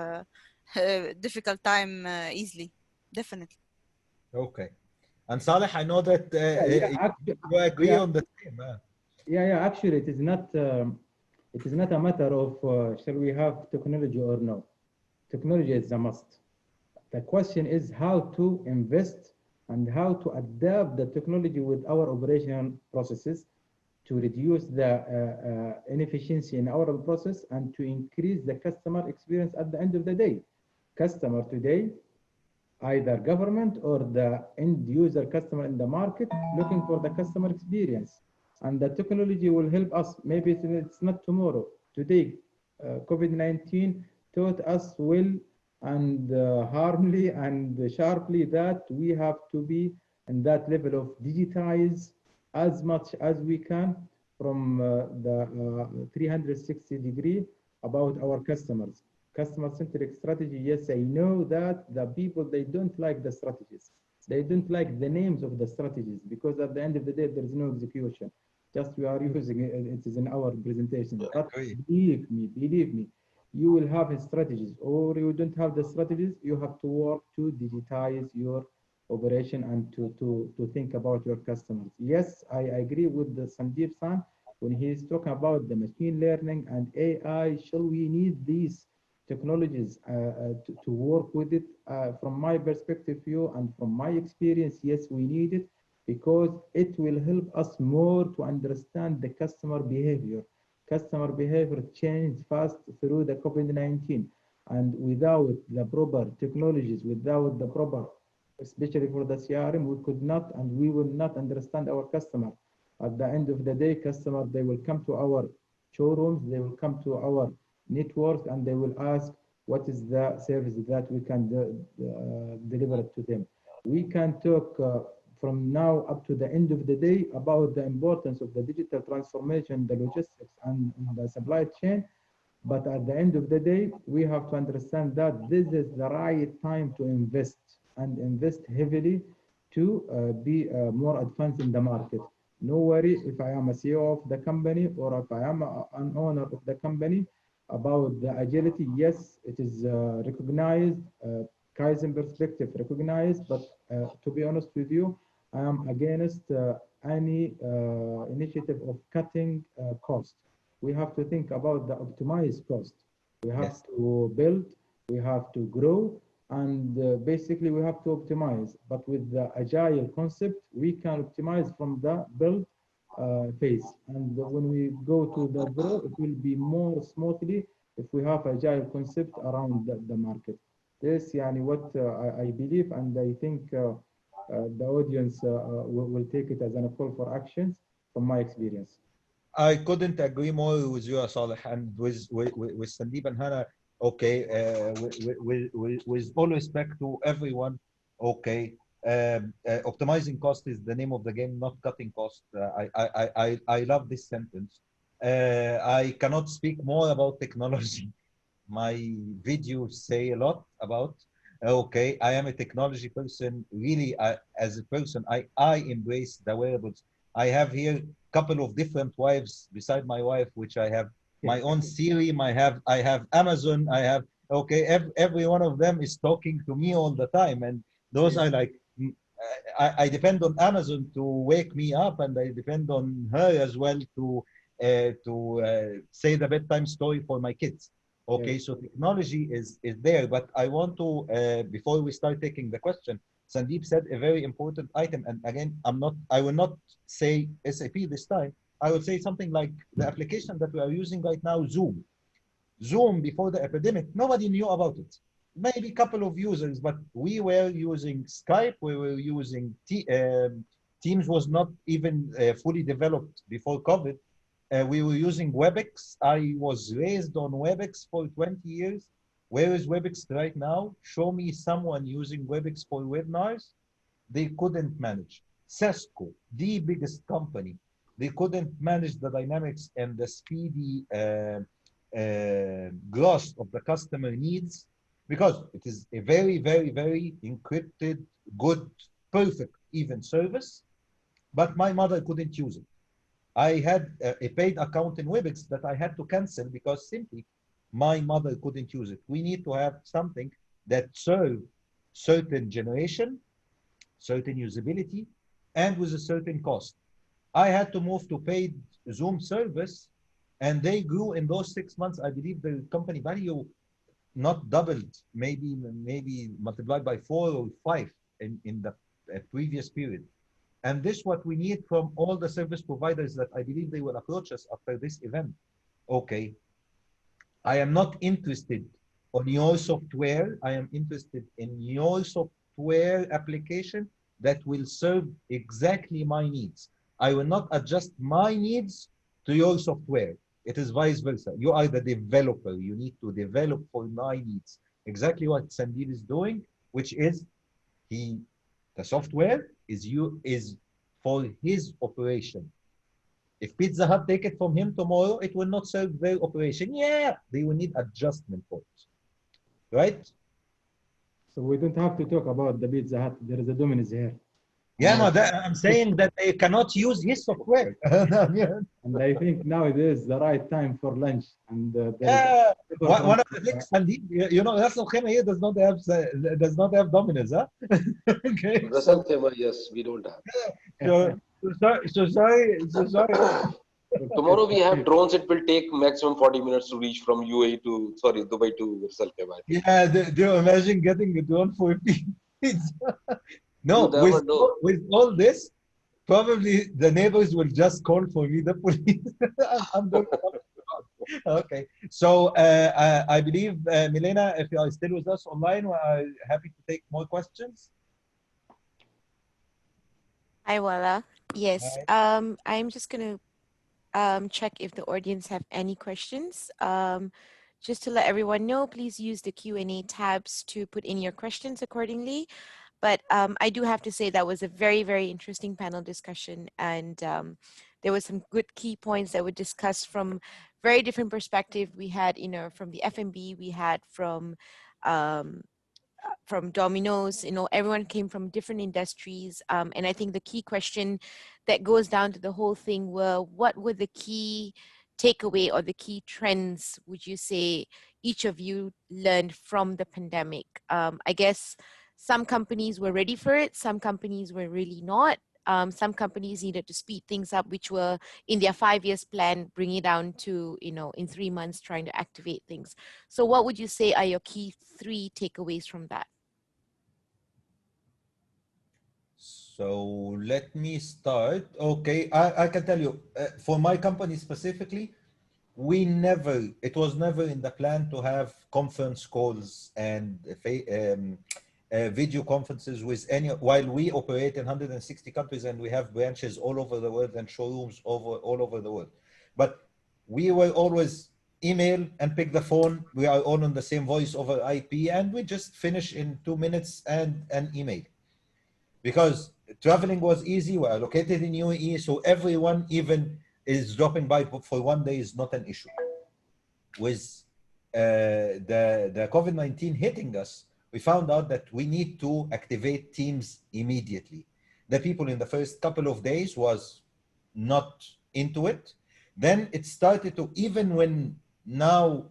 difficult time easily. Definitely. Okay. And Saleh, I know that you agree on the same. Yeah. Actually, it is not. It is not a matter of shall we have technology or no. Technology is a must. The question is how to invest and how to adapt the technology with our operation processes to reduce the inefficiency in our process and to increase the customer experience at the end of the day. Customer today, either government or the end user customer in the market, looking for the customer experience. And the technology will help us. Maybe it's not tomorrow. Today, COVID-19 taught us well and harmly and sharply that we have to be in that level of digitize as much as we can from the 360 degree about our customers. Customer-centric strategy, yes, I know that the people, they don't like the strategies. They don't like the names of the strategies because at the end of the day, there is no execution. Just we are using it, it is in our presentation. But believe me, you will have strategies or you don't have the strategies, you have to work to digitize your operation and to think about your customers. Yes, I agree with the Sandeep San when he is talking about the machine learning and AI. Shall we need these technologies to work with it? From my perspective view and from my experience, yes, we need it because it will help us more to understand the customer behavior. Customer behavior changed fast through the COVID-19, and without the proper technologies, without the proper, especially for the CRM, we could not and we will not understand our customer. At the end of the day, customer, they will come to our showrooms, they will come to our network, and they will ask what is the service that we can deliver to them. We can talk from now up to the end of the day about the importance of the digital transformation, the logistics and the supply chain. But at the end of the day, we have to understand that this is the right time to invest and invest heavily to be more advanced in the market. No worry if I am a CEO of the company or if I am an owner of the company about the agility. Yes, it is recognized, Kaizen perspective recognized, but to be honest with you, I am against any initiative of cutting cost. We have to think about the optimized cost. We have to build, we have to grow, and basically we have to optimize. But with the agile concept, we can optimize from the build phase. And when we go to the grow, it will be more smoothly if we have agile concept around the market. This is what I believe, and I think the audience will take it as a call for actions from my experience. I couldn't agree more with you, Saleh, and with Sandeep and Hannah. Okay, with all respect to everyone. Okay, optimizing cost is the name of the game, not cutting cost. I love this sentence. I cannot speak more about technology. My videos say a lot about. Okay, I am a technology person. Really, as a person, I embrace the wearables. I have here a couple of different wives beside my wife, which I have my own Siri, I have Amazon, I have, okay, every one of them is talking to me all the time. And those are like, I depend on Amazon to wake me up, and I depend on her as well to say the bedtime story for my kids. Okay, so technology is there, but I want to, before we start taking the question, Sandeep said a very important item, and again, I will not say SAP this time. I would say something like the application that we are using right now, Zoom. Zoom, before the epidemic, nobody knew about it. Maybe a couple of users, but we were using Skype, we were using Teams was not even fully developed before COVID. We were using WebEx. I was raised on WebEx for 20 years. Where is WebEx right now? Show me someone using WebEx for webinars. They couldn't manage. Cisco, the biggest company, they couldn't manage the dynamics and the speedy grasp of the customer needs, because it is a very, very, very encrypted, good, perfect even service, but my mother couldn't use it. I had a paid account in WebEx that I had to cancel because simply my mother couldn't use it. We need to have something that serves certain generation, certain usability, and with a certain cost. I had to move to paid Zoom service, and they grew in those 6 months. I believe the company value not doubled, maybe multiplied by 4 or 5 in the previous period. And this is what we need from all the service providers that I believe they will approach us after this event. Okay, I am not interested on your software. I am interested in your software application that will serve exactly my needs. I will not adjust my needs to your software. It is vice versa. You are the developer. You need to develop for my needs. Exactly what Sandeep is doing, which is the software is for his operation. If Pizza Hut take it from him tomorrow, it will not serve their operation. Yeah, they will need adjustment for it. Right? So we don't have to talk about the Pizza Hut. There is a Domino's here. Yeah, no, I'm saying that they cannot use his software. And I think now it is the right time for lunch. And one of the things, Sandeep, you know, Ras Al Khaimah here does not have Domino's, huh? Okay. Ras Al Khaimah, yes, we don't have. So sorry. Tomorrow we have drones. It will take maximum 40 minutes to reach from UAE to Dubai to Ras Al Khaimah. Yeah, do you imagine getting a drone for pizza? No, with all this, probably the neighbors will just call for me, the police. I'm going to okay. So I believe, Milena, if you are still with us online, we are happy to take more questions. Hi, Wala. Yes, Hi. I'm just going to check if the audience have any questions. Just to let everyone know, please use the Q&A tabs to put in your questions accordingly. But I do have to say that was a very, very interesting panel discussion, and there were some good key points that were discussed from very different perspectives. We had, you know, from the F&B, we had from Domino's, you know, everyone came from different industries. And I think the key question that goes down to the whole thing were, what were the key takeaway or the key trends, would you say, each of you learned from the pandemic? I guess some companies were ready for it. Some companies were really not. Some companies needed to speed things up, which were in their 5 years plan, bring it down to, you know, in 3 months, trying to activate things. So what would you say are your key 3 takeaways from that? So let me start. Okay, I can tell you, for my company specifically, it was never in the plan to have conference calls and video conferences with while we operate in 160 countries and we have branches all over the world and showrooms all over the world. But we were always email and pick the phone. We are all on the same voice over IP, and we just finish in 2 minutes and an email. Because traveling was easy, we are located in UAE, so everyone even is dropping by for 1 day is not an issue. With the COVID-19 hitting us, we found out that we need to activate Teams immediately. The people in the first couple of days was not into it. Then it started to, even when now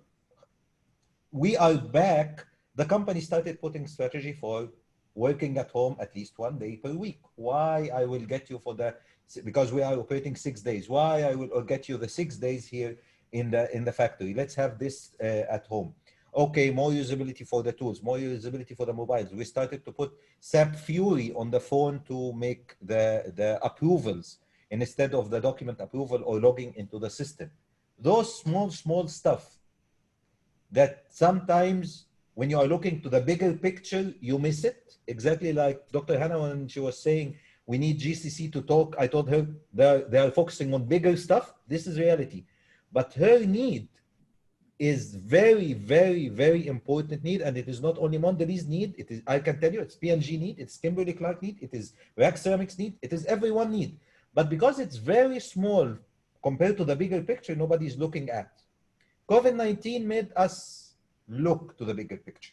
we are back, the company started putting strategy for working at home at least 1 day per week. Why I will get you for the, because we are operating 6 days. Why I will get you the 6 days here in the factory. Let's have this at home. Okay, more usability for the tools, more usability for the mobiles. We started to put SAP Fury on the phone to make the approvals instead of the document approval or logging into the system. Those small stuff that sometimes when you are looking to the bigger picture, you miss it. Exactly like Dr. Hannah, when she was saying, we need GCC to talk. I told her they are focusing on bigger stuff. This is reality. But her need is very, very, very important need. And it is not only Mondelez need. It is, I can tell you, it's P&G need. It's Kimberly-Clark need. It is React Ceramics need. It is everyone need. But because it's very small compared to the bigger picture, nobody is looking at. COVID-19 made us look to the bigger picture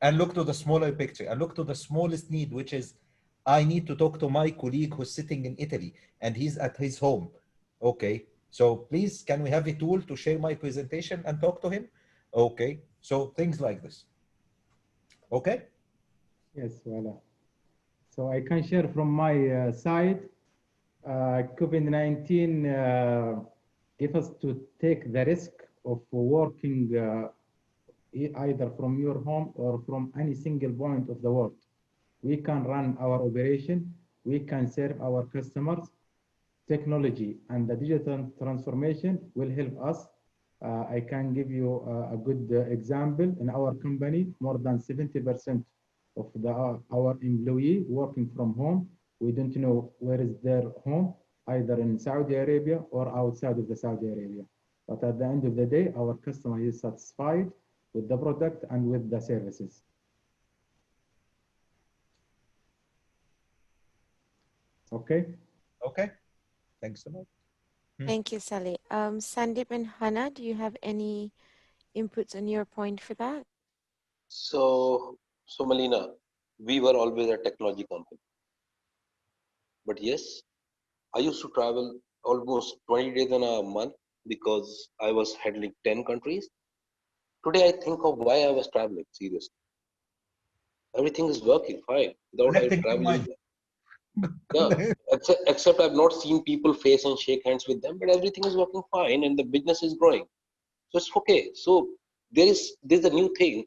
and look to the smaller picture and look to the smallest need, which is, I need to talk to my colleague who's sitting in Italy and he's at his home. Okay, so please, can we have a tool to share my presentation and talk to him? Okay, so things like this. Okay? Yes, voila. So I can share from my side, COVID-19 give us to take the risk of working either from your home or from any single point of the world. We can run our operation, we can serve our customers. Technology and the digital transformation will help us. I can give you a good example. In our company, more than 70% of our employee working from home. We don't know where is their home, either in Saudi Arabia or outside of the Saudi Arabia. But at the end of the day, our customer is satisfied with the product and with the services. Okay? Okay. Thanks a lot. Thank you, Saleh. Sandeep and Hannah, do you have any inputs on your point for that? So Melina, we were always a technology company. But yes, I used to travel almost 20 days in a month because I was handling 10 countries. Today, I think of why I was traveling, seriously. Everything is working fine without I traveling. Yeah, except I've not seen people face and shake hands with them, but everything is working fine and the business is growing. So it's okay. So there's a new thing,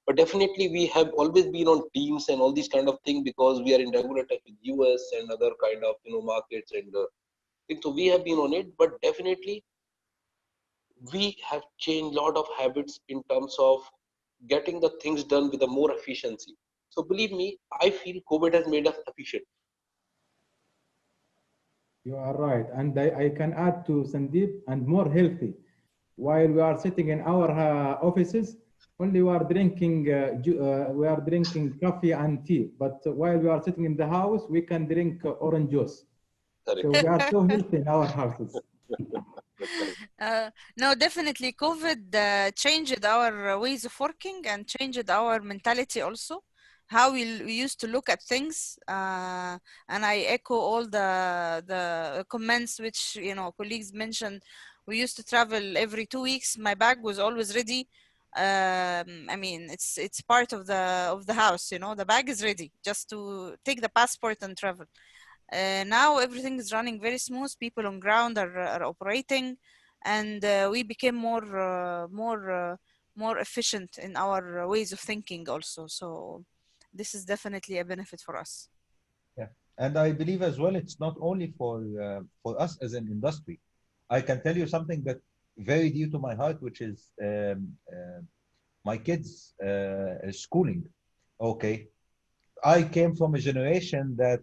but definitely we have always been on Teams and all these kind of things because we are in regular touch with US and other kind of markets and things. So we have been on it, but definitely we have changed a lot of habits in terms of getting the things done with a more efficiency. So believe me, I feel COVID has made us efficient. You are right. And I can add to Sandeep, and more healthy. While we are sitting in our offices, only we are drinking coffee and tea. But while we are sitting in the house, we can drink orange juice. Sorry. So we are so healthy in our houses. No, definitely COVID changed our ways of working and changed our mentality also. How we used to look at things, and I echo all the comments which colleagues mentioned. We used to travel every 2 weeks. My bag was always ready. I mean, it's part of the house. The bag is ready just to take the passport and travel. Now everything is running very smooth. People on ground are operating, and we became more efficient in our ways of thinking also. So this is definitely a benefit for us. Yeah, and I believe as well, it's not only for us as an industry. I can tell you something that very dear to my heart, which is my kids' schooling. Okay, I came from a generation that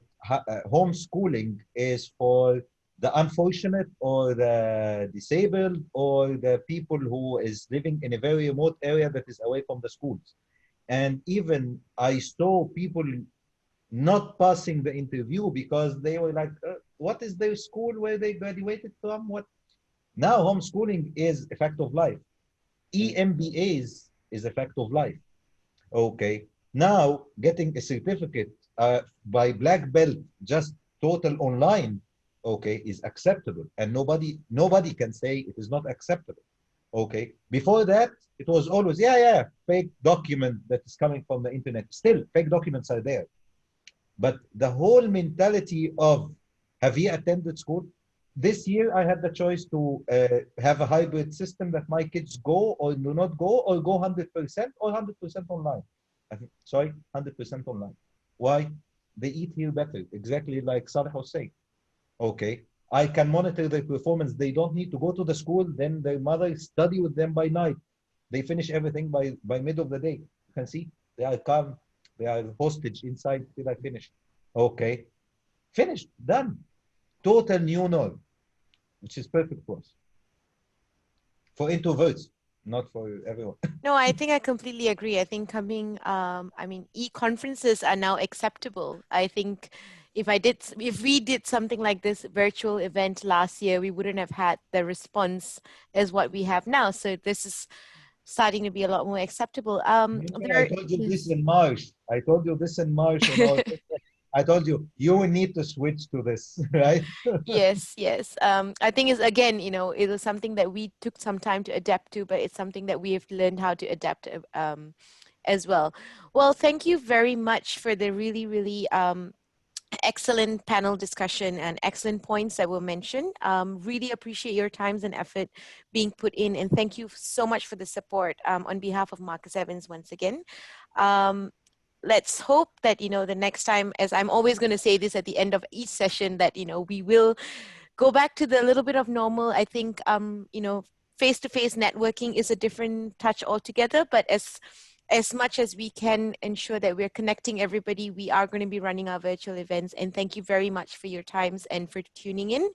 homeschooling is for the unfortunate or the disabled or the people who is living in a very remote area that is away from the schools. And even I saw people not passing the interview because they were like, what is their school where they graduated from? What? Now homeschooling is a fact of life. EMBAs is a fact of life. Okay. Now getting a certificate by black belt, just total online. okay, is acceptable, and nobody can say it is not acceptable. Okay, before that, it was always, yeah, fake document that is coming from the internet. Still, fake documents are there. But the whole mentality of, have you attended school? This year, I had the choice to have a hybrid system that my kids go or do not go, or go 100% or 100% online. Sorry, 100% online. Why? They eat here better, exactly like Saleh was saying. Okay, I can monitor their performance. They don't need to go to the school. Then their mother study with them by night. They finish everything by mid of the day. You can see they are calm. They are hostage inside till I finish. Okay, finished, done. Total new norm, which is perfect for us. For introverts, not for everyone. No, I think I completely agree. I think e-conferences are now acceptable. I think if we did something like this virtual event last year, we wouldn't have had the response as what we have now. So this is starting to be a lot more acceptable. I told you this in March. I told you this in March. I told you will need to switch to this, right? Yes. I think it's, again, it was something that we took some time to adapt to, but it's something that we have learned how to adapt as well. Well, thank you very much for the really, really excellent panel discussion and excellent points that were mentioned. Really appreciate your times and effort being put in, and thank you so much for the support on behalf of Marcus Evans once again. Let's hope that, the next time, as I'm always going to say this at the end of each session, that, we will go back to the little bit of normal. I think, face-to-face networking is a different touch altogether, but as much as we can ensure that we're connecting everybody, we are going to be running our virtual events. And thank you very much for your times and for tuning in.